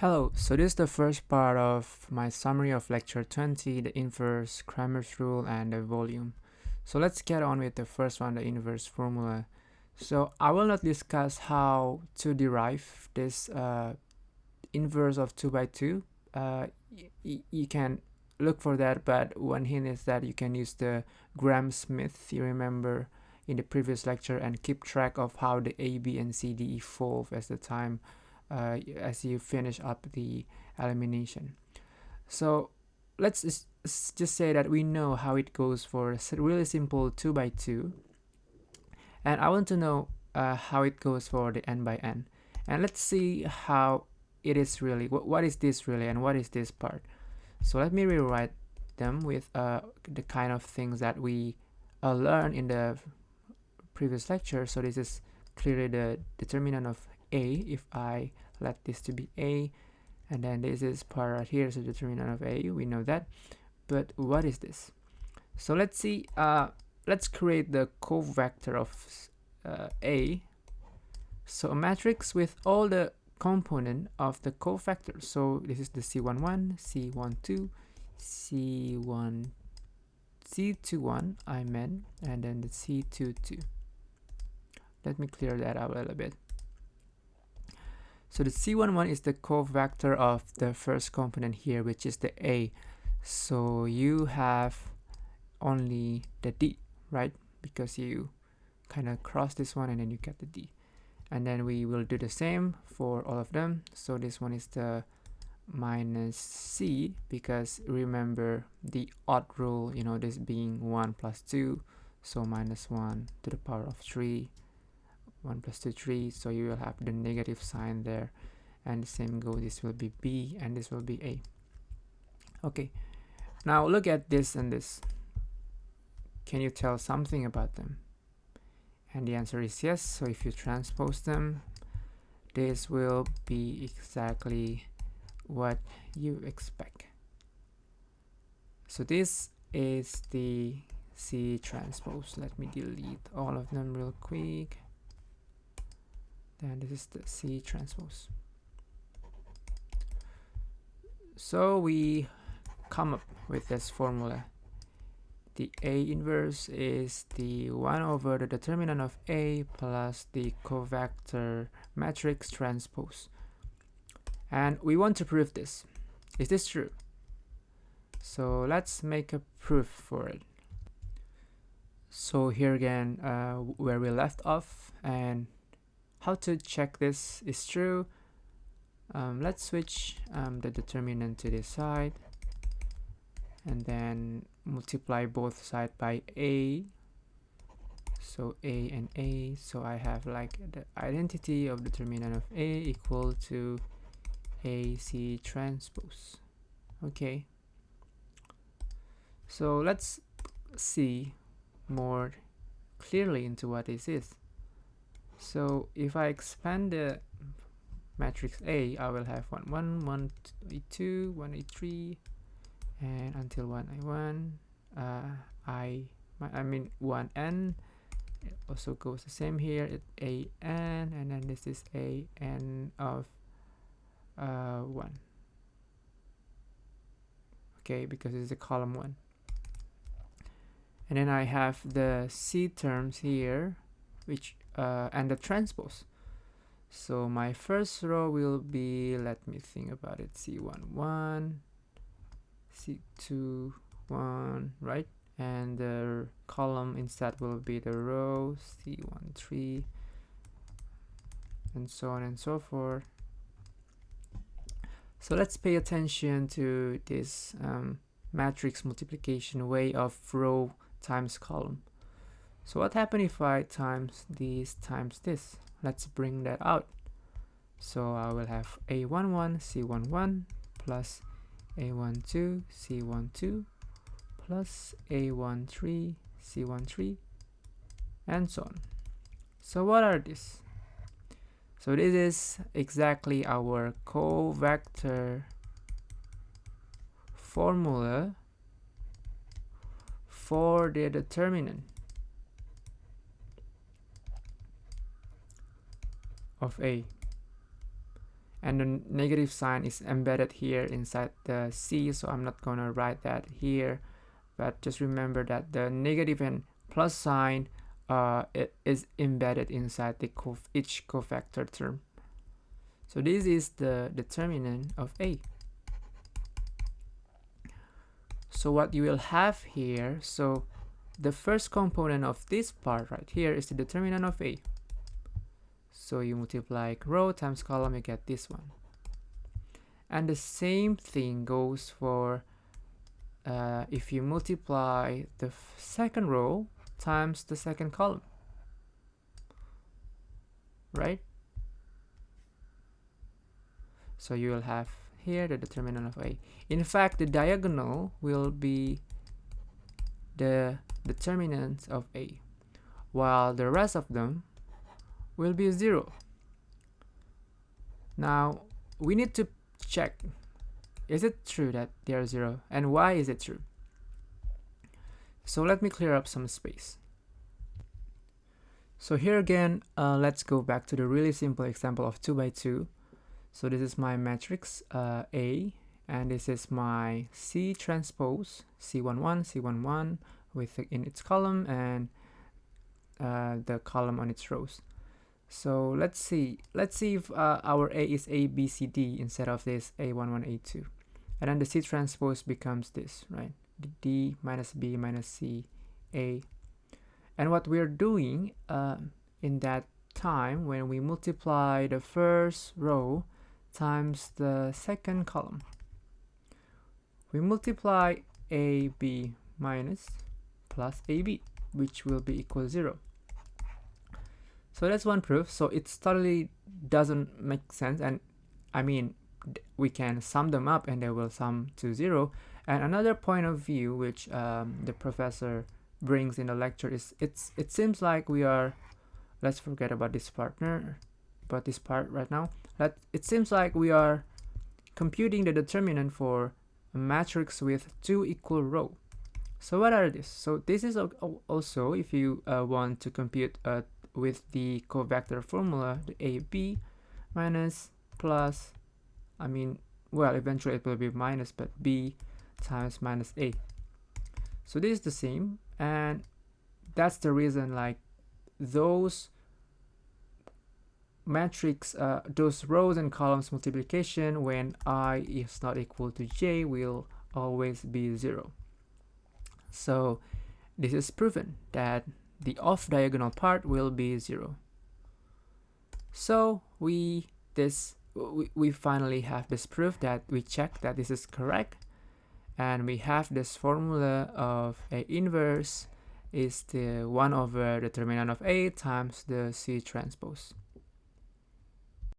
Hello, so this is the first part of my summary of lecture 20, the inverse, Cramer's rule, and the volume. So let's get on with the first one, the inverse formula. So I will not discuss how to derive this inverse of 2 by 2. You can look for that, but one hint is that you can use the Gram-Smith, you remember in the previous lecture, and keep track of how the A, B, and C, D evolve as the time as you finish up the elimination. So let's just say that we know how it goes for a really simple 2 by 2, and I want to know how it goes for the n by n, and let's see how it is really. What is this really, and what is this part? So let me rewrite them with the kind of things that we learned in the previous lecture. So this is clearly the determinant of A if I let this to be A, and then this is part right here, so determinant of A, we know that. But what is this? So let's see, let's create the covector of A. So a matrix with all the component of the covector. So this is the C11, C12, C1, C21 I meant, and then the C22. Let me clear that out a little bit. So the C11 is the covector of the first component here, which is the A. So you have only the D, right? Because you kind of cross this one and then you get the D. And then we will do the same for all of them. So this one is the minus C, because remember the odd rule, you know, this being 1 plus 2, so minus 1 to the power of 3. 1 plus 2, 3, so you will have the negative sign there, and the same go, this will be B and this will be A. Okay, now look at this and this. Can you tell something about them? And the answer is yes. So if you transpose them, this will be exactly what you expect. So this is the C transpose. Let me delete all of them real quick. Then this is the C transpose. So we come up with this formula. The A inverse is the 1 over the determinant of A plus the covector matrix transpose. And we want to prove this. Is this true? So let's make a proof for it. So here again, where we left off, and how to check this is true. Let's switch the determinant to this side, and then multiply both sides by A. So A and A. So I have like the identity of determinant of A equal to AC transpose. Okay. So let's see more clearly into what this is. So if I expand the matrix A, I will have 1, 1, 1, 2, 1, 3, and until 1, I mean 1n. It also goes the same here. It's an, and then this is an of 1. Okay, because it's a column 1. And then I have the C terms here, which and the transpose. So my first row will be, let me think about it, C11, C21, right? And the column instead will be the row C13, and so on and so forth. So let's pay attention to this matrix multiplication way of row times column. So what happens if I times this times this? Let's bring that out. So I will have A11 C11 plus A12 C12 plus A13 C13, and so on. So what are these? So this is exactly our covector formula for the determinant of A. and the negative sign is embedded here inside the C, so I'm not gonna write that here, but just remember that the negative and plus sign it is embedded inside the each cofactor term. So this is the determinant of A. So what you will have here, so the first component of this part right here is the determinant of A. So you multiply row times column, you get this one. And the same thing goes for if you multiply the second row times the second column, right? So you will have here the determinant of A. In fact, the diagonal will be the determinant of A, while the rest of them will be 0. Now we need to check, is it true that they are 0, and why is it true? So let me clear up some space. So here again, let's go back to the really simple example of 2 by 2. So this is my matrix A, and this is my C transpose C11 C11 with in its column and the column on its rows. So let's see if our A is A, B, C, D instead of this A11, A2. And then the C transpose becomes this, right? D minus B minus C, A. And what we're doing in that time when we multiply the first row times the second column, we multiply AB minus plus AB, which will be equal 0. So that's one proof. So it totally doesn't make sense, and I mean we can sum them up and they will sum to 0. And another point of view which the professor brings in the lecture is it seems like we are, let's forget about this part right now. It seems like we are computing the determinant for a matrix with 2 equal rows. So what are these? So this is also, if you want to compute with the covector formula, the AB minus plus, well, eventually it will be minus, but B times minus A. So this is the same, and that's the reason, like, those matrix, those rows and columns multiplication when I is not equal to J will always be 0. So this is proven that the off diagonal part will be 0. So we finally have this proof that we check that this is correct, and we have this formula of A inverse is the 1 over determinant of A times the C transpose.